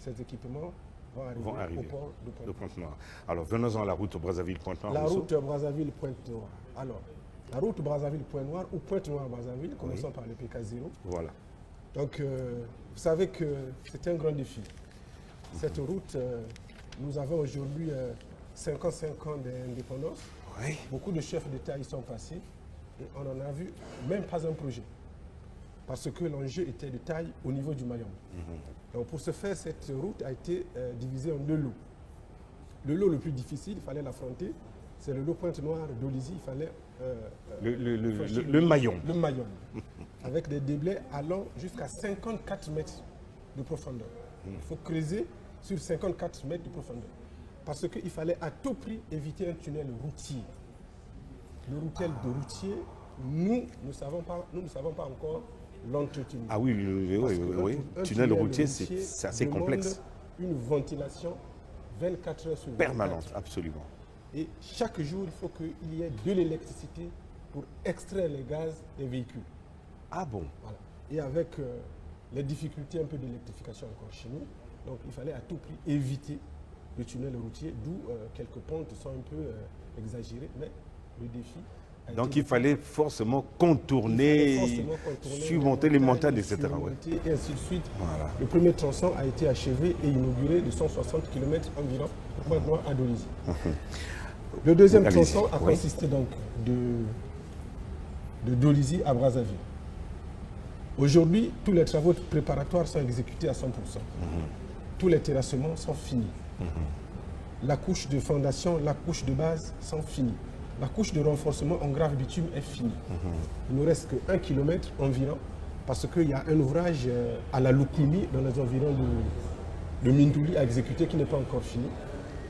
ces équipements vont arriver au port de Pointe-Noire. Alors, venons-en à la route Brazzaville-Pointe-Noire. La route Brazzaville-Pointe-Noire. Alors, la route Brazzaville-Pointe-Noire ou Pointe-Noire-Brazzaville, commençons par le PK0. Voilà. Donc, vous savez que c'est un grand défi. Cette route, nous avons aujourd'hui 55 ans d'indépendance. Oui. Beaucoup de chefs d'État y sont passés et on n'en a vu même pas un projet. Parce que l'enjeu était de taille au niveau du maillon. Donc pour ce faire, cette route a été divisée en 2 lots. Le lot le plus difficile, il fallait l'affronter, c'est le lot Pointe-Noire d'Olizy, il fallait... le maillon. Le maillon, avec des déblais allant jusqu'à 54 mètres de profondeur. Il faut creuser sur 54 mètres de profondeur. Parce qu'il fallait à tout prix éviter un tunnel routier. Le tunnel de routier, nous ne savons pas encore l'entretenir. Ah oui. Un Tunnel routier, c'est assez complexe. Une ventilation 24 heures sur 24. Permanente, absolument. Et chaque jour, il faut qu'il y ait de l'électricité pour extraire les gaz des véhicules. Ah bon? Voilà. Et avec les difficultés un peu d'électrification encore chez nous, donc il fallait à tout prix éviter le tunnel routier, d'où quelques pentes sont un peu exagérées, mais le défi... Donc il fallait forcément contourner, surmonter les montagnes, etc. Et ainsi de suite. Voilà. Le premier tronçon a été achevé et inauguré de 160 km environ, Pointe-Noire à Dolizy. Le deuxième tronçon a consisté donc de Dolizy à Brazzaville. Aujourd'hui, tous les travaux préparatoires sont exécutés à 100%. Tous les terrassements sont finis. La couche de fondation, la couche de base sont finies. La couche de renforcement en grave bitume est finie. Il ne nous reste que 1 km environ, parce qu'il y a un ouvrage à la Lukumi, dans les environs de Mindouli, à exécuter, qui n'est pas encore fini.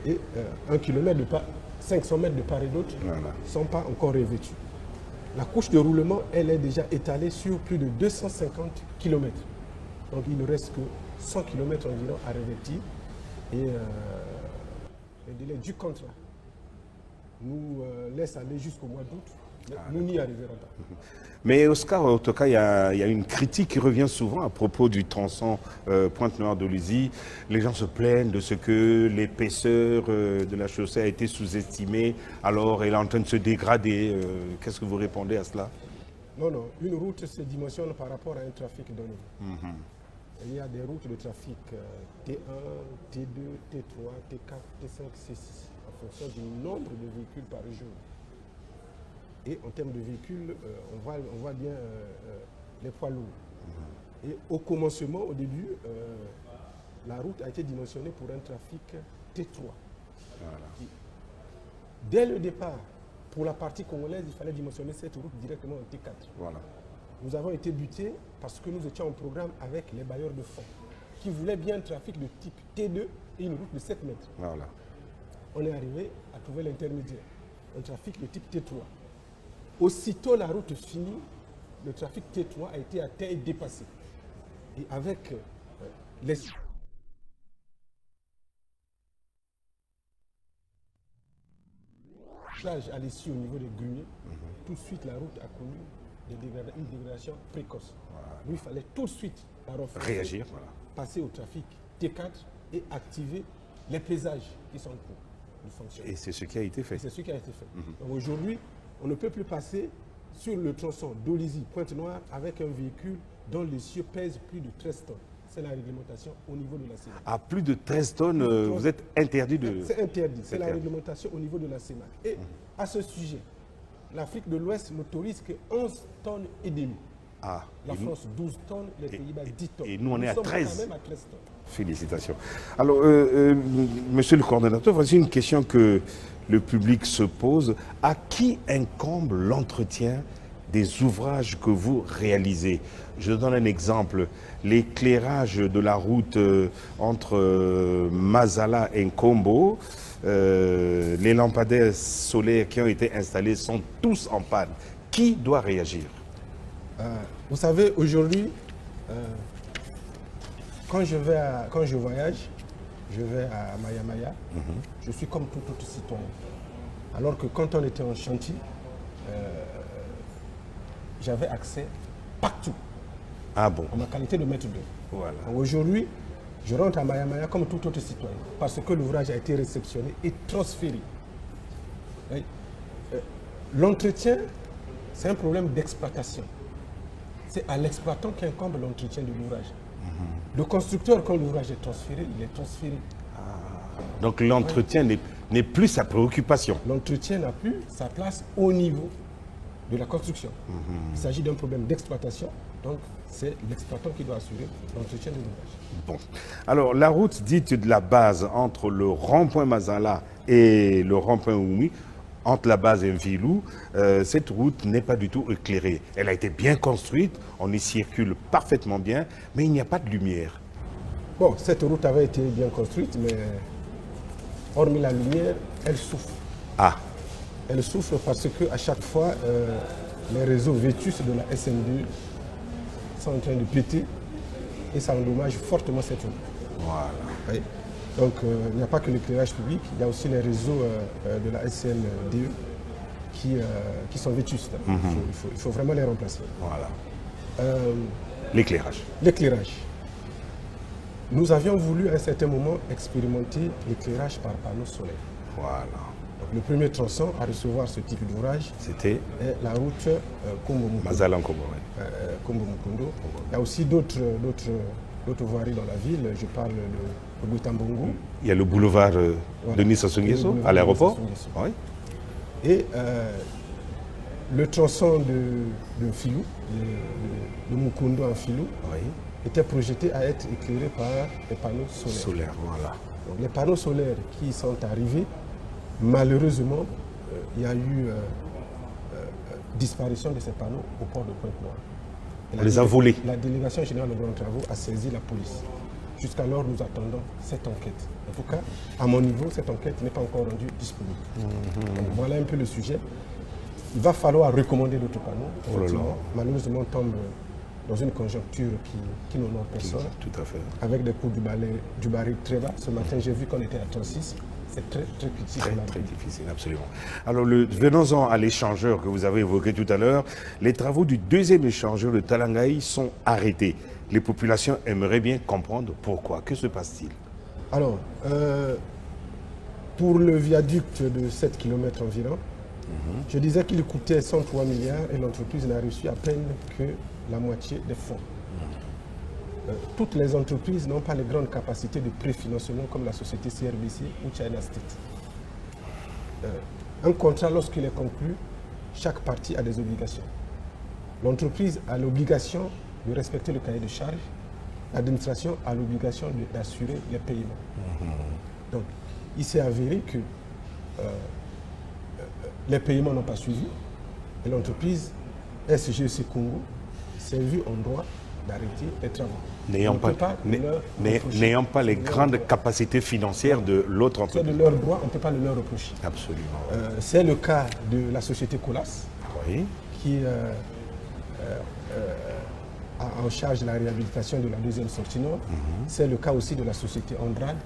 Et 1 km 500 mètres de part et d'autre ne sont pas encore revêtus. La couche de roulement, elle est déjà étalée sur plus de 250 km. Donc il ne reste que 100 km environ à revêtir. Et le délai du contrat nous laisse aller jusqu'au mois d'août. Nous n'y arriverons pas. Mais Oscar, en tout cas, il y a une critique qui revient souvent à propos du tronçon Pointe-Noire d'Olizy. Les gens se plaignent de ce que l'épaisseur de la chaussée a été sous-estimée, alors elle est en train de se dégrader. Qu'est-ce que vous répondez à cela? Non, une route se dimensionne par rapport à un trafic donné. Il y a des routes de trafic T1, T2, T3, T4, T5, T6, en fonction du nombre de véhicules par jour. Et en termes de véhicules, on voit bien les poids lourds. Et au commencement, au début, la route a été dimensionnée pour un trafic T3. Dès le départ, pour la partie congolaise, il fallait dimensionner cette route directement en T4. Nous avons été butés parce que nous étions en programme avec les bailleurs de fonds qui voulaient bien un trafic de type T2 et une route de 7 mètres. On est arrivé à trouver l'intermédiaire, un trafic de type T3. Aussitôt la route finie, le trafic T3 a été atteint et dépassé. Et avec les plages à l'issue au niveau des gruniers, tout de suite la route a connu une dégradation précoce. Nous, il fallait tout de suite réagir, passer au trafic T4 et activer les pésages qui sont en cours de fonctionnement. Et c'est ce qui a été fait. C'est ce qui a été fait. Donc aujourd'hui, on ne peut plus passer sur le tronçon d'Olizy Pointe-Noire avec un véhicule dont l'essieu pèse plus de 13 tonnes. C'est la réglementation au niveau de la CEMAC. À plus de 13 tonnes, vous êtes interdit de... C'est interdit, c'est la réglementation au niveau de la CEMAC. Et à ce sujet, l'Afrique de l'Ouest n'autorise que 11 tonnes et demie. La France, 12 tonnes, les Pays-Bas, 10 tonnes. Et nous, on est à 13. Quand même à 13 tonnes. Félicitations. Alors, monsieur le coordonnateur, voici une question que le public se pose. À qui incombe l'entretien des ouvrages que vous réalisez? Je donne un exemple. L'éclairage de la route entre Mazala et Nkombo, les lampadaires solaires qui ont été installés sont tous en panne. Qui doit réagir? Vous savez, aujourd'hui, quand je voyage, je vais à Maya-Maya, je suis comme tout autre citoyen. Alors que quand on était en chantier, j'avais accès partout. Ah bon? En ma qualité de maître d'œuvre. Voilà. Aujourd'hui, Je rentre à Maya comme tout autre citoyen, parce que l'ouvrage a été réceptionné et transféré. Oui. L'entretien, c'est un problème d'exploitation. C'est à l'exploitant qu'incombe l'entretien de l'ouvrage. Le constructeur, quand l'ouvrage est transféré, il est transféré. Donc l'entretien n'est plus sa préoccupation. L'entretien n'a plus sa place au niveau de la construction. Il s'agit d'un problème d'exploitation, donc c'est l'exploitant qui doit assurer l'entretien de l'ouvrage. Bon. Alors la route dite de la base entre le rond-point Mazala et le rond-point Oumi, entre la base et Mvilou, cette route n'est pas du tout éclairée. Elle a été bien construite, on y circule parfaitement bien, mais il n'y a pas de lumière. Bon, cette route avait été bien construite, mais hormis la lumière, elle souffre. Ah, Elle souffre parce qu'à chaque fois, les réseaux vétustes de la SN2 sont en train de péter et ça endommage fortement cette route. voilà. Oui. Donc, il n'y a pas que l'éclairage public, il y a aussi les réseaux de la SNDE qui sont vétustes. Il faut vraiment les remplacer. Voilà. L'éclairage. L'éclairage. Nous avions voulu à un certain moment expérimenter l'éclairage par panneaux solaires. Voilà. Donc, le premier tronçon à recevoir ce type d'ouvrage C'était est la route Kombo-Mukondo. Mazala en Combo, ouais. Kombo-Mukondo. Il y a aussi d'autres voiries dans la ville. Je parle de Bouitambongo. Il y a le boulevard Voilà. Denis Sassou Le Nguesso boulevard à l'aéroport. Denis Sassou Nguesso. Oui. Et le tronçon de Filou, de Mukondo en Filou, Oui. était projeté à être éclairé par des panneaux solaires. Solaire, voilà. Donc, les panneaux solaires qui sont arrivés, malheureusement, il y a eu disparition de ces panneaux au port de Pointe-Noire. Et On les a volés. La délégation générale de grands travaux a saisi la police. Jusqu'alors, nous attendons cette enquête. En tout cas, à mon niveau, cette enquête n'est pas encore rendue disponible. Donc, voilà un peu le sujet. Il va falloir recommander d'autres panneaux. Oh là là. Effectivement, malheureusement, on tombe dans une conjoncture qui n'honore personne, Tout à fait. avec des coûts du baril très bas. Ce matin, j'ai vu qu'on était à 36. C'est très, très critique. Très, très difficile, absolument. Alors, venons-en à l'échangeur que vous avez évoqué tout à l'heure. Les travaux du deuxième échangeur de Talangaï sont arrêtés. Les populations aimeraient bien comprendre pourquoi. Que se passe-t-il? Alors, pour le viaduc de 7 km environ, je disais qu'il coûtait 103 milliards et l'entreprise n'a reçu à peine que la moitié des fonds. Toutes les entreprises n'ont pas les grandes capacités de préfinancement comme la société CRBC ou China State. Un contrat, lorsqu'il est conclu, chaque partie a des obligations. L'entreprise a l'obligation de respecter le cahier de charges. L'administration a l'obligation d'assurer les paiements. Donc, il s'est avéré que les paiements n'ont pas suivi et l'entreprise SGC Congo s'est vue en droit d'arrêter les travaux. N'ayant pas les grandes capacités financières de l'autre C'est entreprise. de leur droit, on ne peut pas le leur reprocher. Absolument. C'est le cas de la société Colas Oui. qui a en charge la réhabilitation de la deuxième sortie nord. C'est le cas aussi de la société Andrade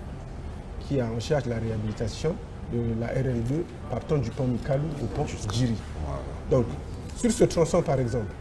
qui a en charge la réhabilitation de la RN2 partant du pont Mikalou au pont Djiri. Donc, sur ce tronçon par exemple,